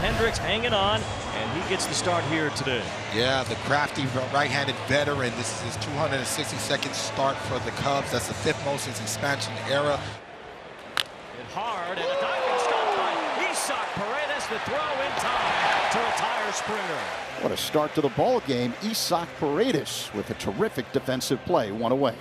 Hendricks hanging on, and he gets the start here today. Yeah, the crafty right-handed veteran. This is his 262nd start for the Cubs. That's the 5th most since expansion era. Hit hard, and a diving stop by Isaac Paredes. The throw in time to retire Springer. What a start to the ball game. Isaac Paredes with a terrific defensive play, one away.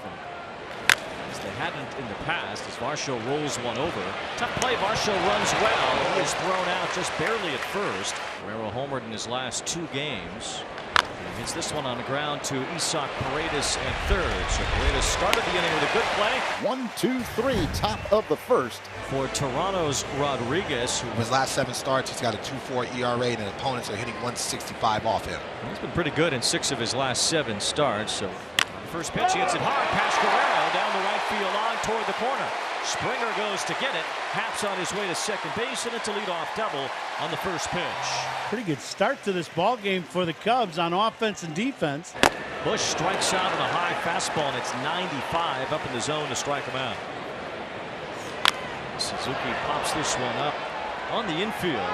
As they hadn't in the past, as Varsho rolls one over. Tough play, Varsho runs well. He is thrown out just barely at first. Guerrero homered in his last 2 games. He hits this one on the ground to Isaac Paredes at third. So Paredes started the inning with a good play. 1, 2, 3, top of the first. For Toronto's Rodriguez, who His last 7 starts, he's got a 2.4 ERA, and opponents are hitting 165 off him. he's been pretty good in 6 of his last 7 starts. So the first pitch, he hits it hard past Guerrero down the right field line toward the corner. Springer goes to get it. Haps on his way to second base, and it's a leadoff double on the first pitch. Pretty good start to this ball game for the Cubs on offense and defense. Bush strikes out on a high fastball, and it's 95 up in the zone to strike him out. Suzuki pops this one up on the infield.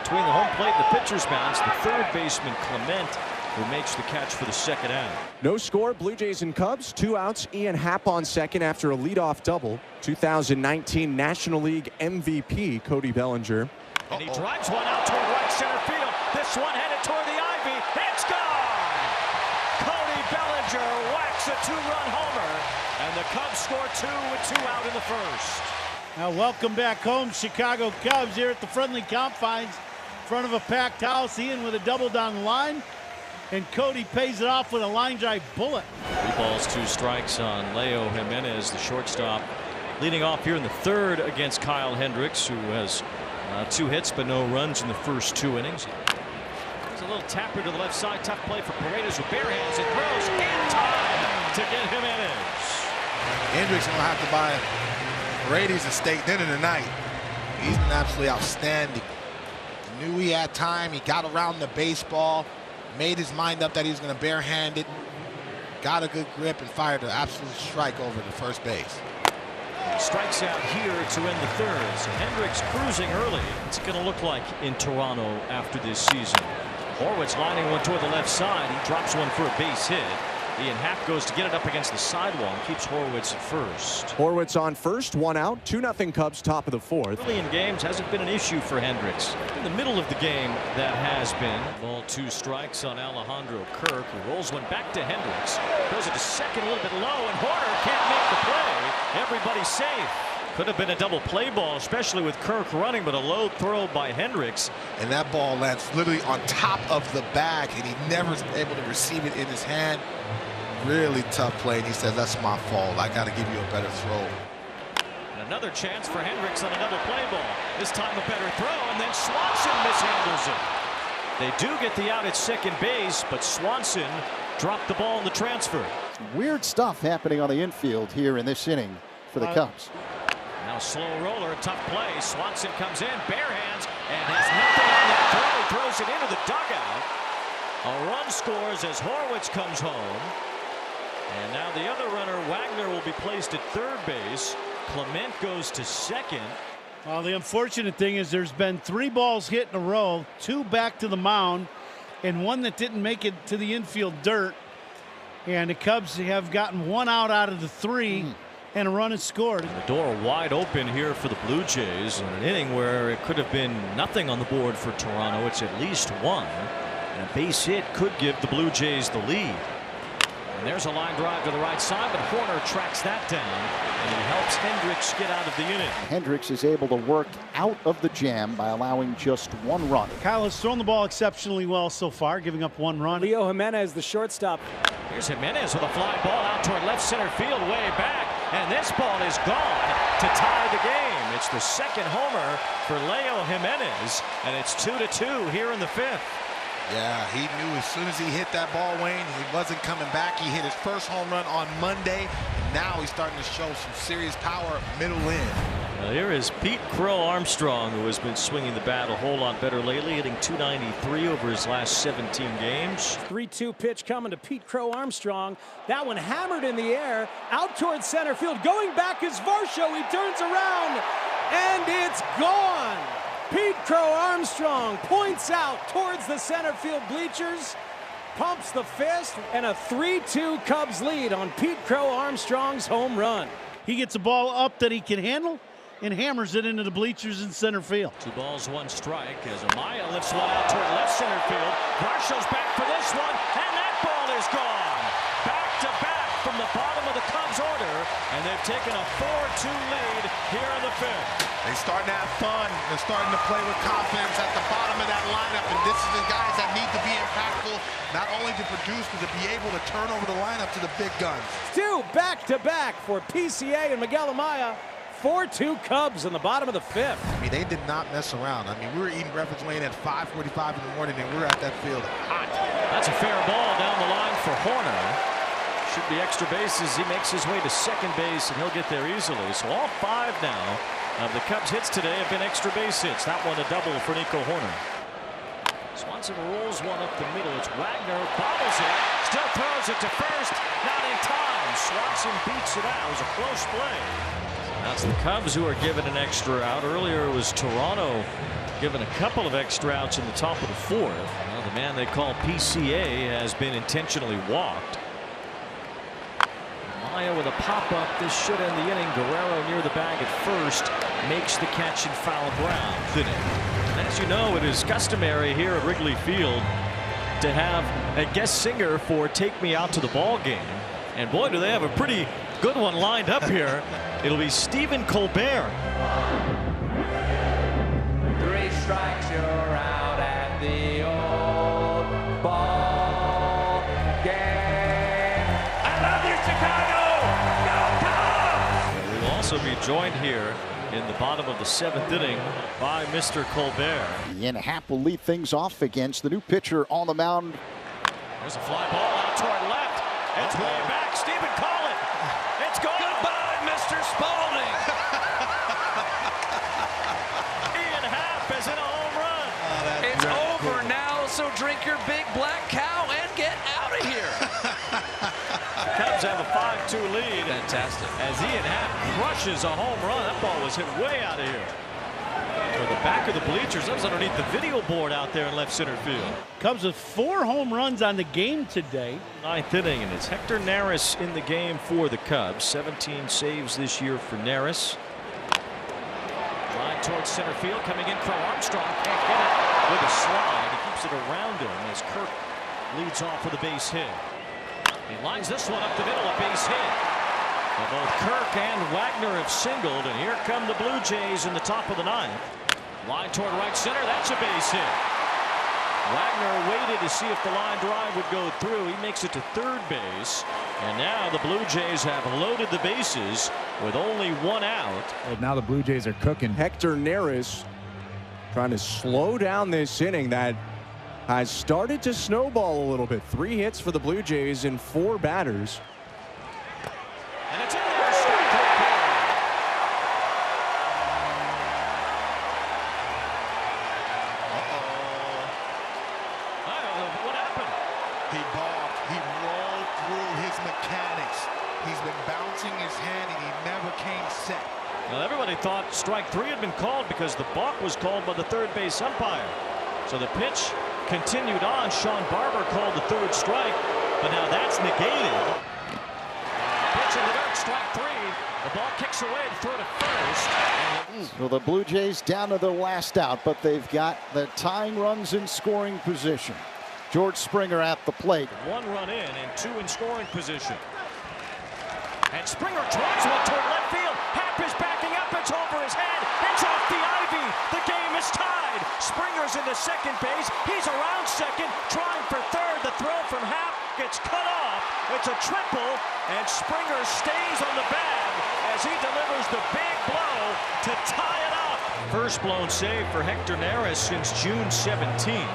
Between the home plate and the pitcher's mound, the third baseman Clement, who makes the catch for the second out. No score, Blue Jays and Cubs. 2 outs. Ian Happ on second after a leadoff double. 2019 National League MVP Cody Bellinger. And he drives one out toward right center field. This one headed toward the ivy. It's gone! Cody Bellinger whacks a 2-run homer. And the Cubs score 2 with 2 out in the first. Now welcome back home, Chicago Cubs, here at the friendly confines in front of a packed house. Ian with a double down the line, and Cody pays it off with a line drive bullet. 3 balls, 2 strikes on Leo Jimenez, the shortstop, leading off here in the third against Kyle Hendricks, who has 2 hits but no runs in the first 2 innings. There's a little tapper to the left side. Tough play for Paredes with bare hands and throws in time to get Jimenez. Hendricks going to have to buy Paredes a steak dinner tonight. He's been absolutely outstanding. He knew he had time. He got around the baseball, made his mind up that he was going to barehand it, got a good grip, and fired an absolute strike over to first base. He strikes out here to end the third. So Hendricks cruising early. What's it going to look like in Toronto after this season? Horwitz lining one toward the left side. He drops one for a base hit. Ian Happ goes to get it up against the sidewall and keeps Horwitz at first. Horwitz on first, 1 out, 2-0 Cubs, top of the 4th. Early in games hasn't been an issue for Hendricks. In the middle of the game, that has been. Ball 2 strikes on Alejandro Kirk, who rolls one back to Hendricks. Goes it to second a little bit low, and Horner can't make the play. Everybody's safe. Could have been a double play ball, especially with Kirk running, but a low throw by Hendricks. And that ball lands literally on top of the bag, and he never is able to receive it in his hand. Really tough play, and he says, that's my fault. I got to give you a better throw. And another chance for Hendricks on another play ball. This time a better throw, and then Swanson mishandles it. They do get the out at second base, but Swanson dropped the ball in the transfer. Weird stuff happening on the infield here in this inning for the Cubs. Now slow roller, tough play. Swanson comes in, bare hands, and has nothing on that throw. He throws it into the dugout. A run scores as Horwitz comes home. And now the other runner, Wagner, will be placed at third base. Clement goes to second. Well, the unfortunate thing is there's been 3 balls hit in a row, 2 back to the mound, and 1 that didn't make it to the infield dirt. And the Cubs have gotten 1 out of the 3, and a run is scored. The door wide open here for the Blue Jays in an inning where it could have been nothing on the board for Toronto. It's at least 1. And a base hit could give the Blue Jays the lead. And there's a line drive to the right side, but Horner tracks that down, and he helps Hendricks get out of the inning. Hendricks is able to work out of the jam by allowing just 1 run. Kyle has thrown the ball exceptionally well so far, giving up 1 run. Leo Jimenez, the shortstop. Here's Jimenez with a fly ball out toward left center field, way back, and this ball is gone to tie the game. It's the second homer for Leo Jimenez, and it's 2-2 here in the 5th. Yeah, he knew as soon as he hit that ball, Wayne, he wasn't coming back. He hit his first home run on Monday. Now he's starting to show some serious power middle in. Well, here is Pete Crow Armstrong, who has been swinging the bat a whole lot better lately, hitting .293 over his last 17 games. 3-2 pitch coming to Pete Crow Armstrong. That one hammered in the air, out towards center field. Going back is Varsho. He turns around, and it's gone. Pete Crow Armstrong points out towards the center field bleachers, pumps the fist, and a 3-2 Cubs lead on Pete Crow Armstrong's home run. He gets a ball up that he can handle and hammers it into the bleachers in center field. 2 balls, 1 strike as Amaya lifts one out toward left center field. Marshall's back for this one, and that ball is gone. Back to back from the bottom of the Cubs order, and they've taken a 4-2 lead here in the 5th. They're starting to have fun. They're starting to play with confidence at the bottom of that lineup, and this is the guys that need to be impactful, not only to produce, but to be able to turn over the lineup to the big guns. 2 back-to-back for PCA and Miguel Amaya. 4-2 Cubs in the bottom of the 5th. I mean, they did not mess around. I mean, we were eating breakfast lane at 5:45 in the morning, and we were at that field hot. That's a fair ball down the line for Horner. Should be extra bases. He makes his way to second base, and he'll get there easily. So all 5 now of the Cubs hits today have been extra base hits. That one a double for Nico Horner. Swanson rolls one up the middle. It's Wagner, bobbles it, still throws it to first, not in time. Swanson beats it out. It was a close play. That's the Cubs who are given an extra out. Earlier it was Toronto given a couple of extra outs in the top of the 4th. Well, the man they call PCA has been intentionally walked. Maya with a pop-up. This should end the inning. Guerrero near the bag at first makes the catch and foul ground. And as you know, it is customary here at Wrigley Field to have a guest singer for Take Me Out to the Ball Game. And boy, do they have a pretty good one lined up here. It'll be Stephen Colbert. 3 strikes, you're out at the old ball game. I love you, Chicago! Go Cubs! We will also be joined here in the bottom of the 7th inning by Mr. Colbert. Ian Happ will lead things off against the new pitcher on the mound. There's a fly ball out toward left. It's way back. Stephen, call it. It's gone. Goodbye, Mr. Spalding! Ian Happ is in a home run. It's over now, so drink your big black cow and get out of here. Cubs have a 5-2 lead. Fantastic. As Ian Happ crushes a home run. That ball was hit way out of here. For the back of the bleachers. That was underneath the video board out there in left center field. Cubs with 4 home runs on the game today. 9th inning, and it's Hector Neris in the game for the Cubs. 17 saves this year for Neris. Line towards center field, coming in for Armstrong. Can't get it with a slide. He keeps it around him as Kirk leads off with a base hit. He lines this one up the middle, a base hit. Well, both Kirk and Wagner have singled, and here come the Blue Jays in the top of the 9th. Line toward right center, that's a base hit. Wagner waited to see if the line drive would go through. He makes it to third base. And now the Blue Jays have loaded the bases with only 1 out. Well, now the Blue Jays are cooking. Hector Neris trying to slow down this inning that has started to snowball a little bit. 3 hits for the Blue Jays in 4 batters. And it's in there. Strike one. What happened? He balked. He rolled through his mechanics. He's been bouncing his hand, and he never came set. Well, everybody thought strike 3 had been called because the balk was called by the third base umpire. So the pitch continued on. Sean Barber called the 3rd strike, but now that's negated. Pitch in the dirt, strike 3. The ball kicks away to throw to first. So the Blue Jays down to their last out, but they've got the tying runs in scoring position. George Springer at the plate. 1 run in and 2 in scoring position. And Springer drives one toward left field. Happ is backing up. It's over his head. It's off the ivy. The game is tied. Springer's into second base. He's around second, trying for third. The throw from Happ gets cut off. It's a triple, and Springer stays on the bag as he delivers the big blow to tie it up. First blown save for Hector Neris since June 17th.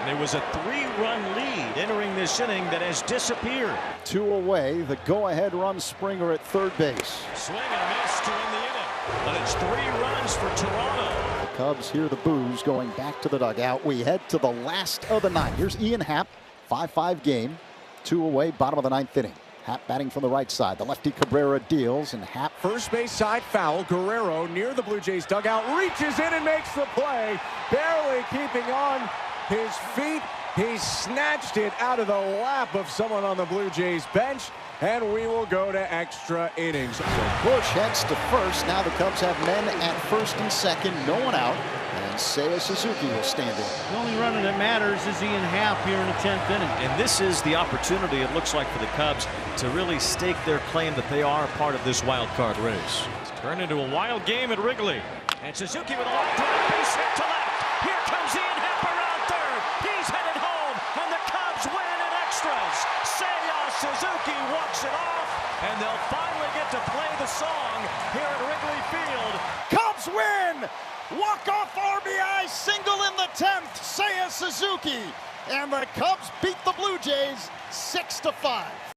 There was a 3-run lead entering this inning that has disappeared. 2 away. The go-ahead run, Springer at third base. Swing and a miss to end the inning. But it's 3 runs for Toronto. The Cubs hear the boos going back to the dugout. We head to the last of the 9th. Here's Ian Happ. 5-5 game. 2 away, bottom of the 9th inning. Happ batting from the right side. The lefty Cabrera deals, and Happ. First base side foul. Guerrero near the Blue Jays dugout reaches in and makes the play. Barely keeping on his feet. He snatched it out of the lap of someone on the Blue Jays bench, and we will go to extra innings. So Bush heads to first. Now the Cubs have men at first and second, no one out, and Seiya Suzuki will stand in. The only runner that matters is Ian Happ here in the 10th inning. And this is the opportunity, it looks like, for the Cubs to really stake their claim that they are a part of this wild card race. It's turned into a wild game at Wrigley. And Suzuki with a long drive, base hit to left. Here comes Ian Happ around third. He's headed home, and the Cubs win in extras. Seiya Suzuki walks it off, and they'll finally get to play the song here at Wrigley Field. Cubs win! Walk-off RBI single in the 10th, Seiya Suzuki. And the Cubs beat the Blue Jays 6-5.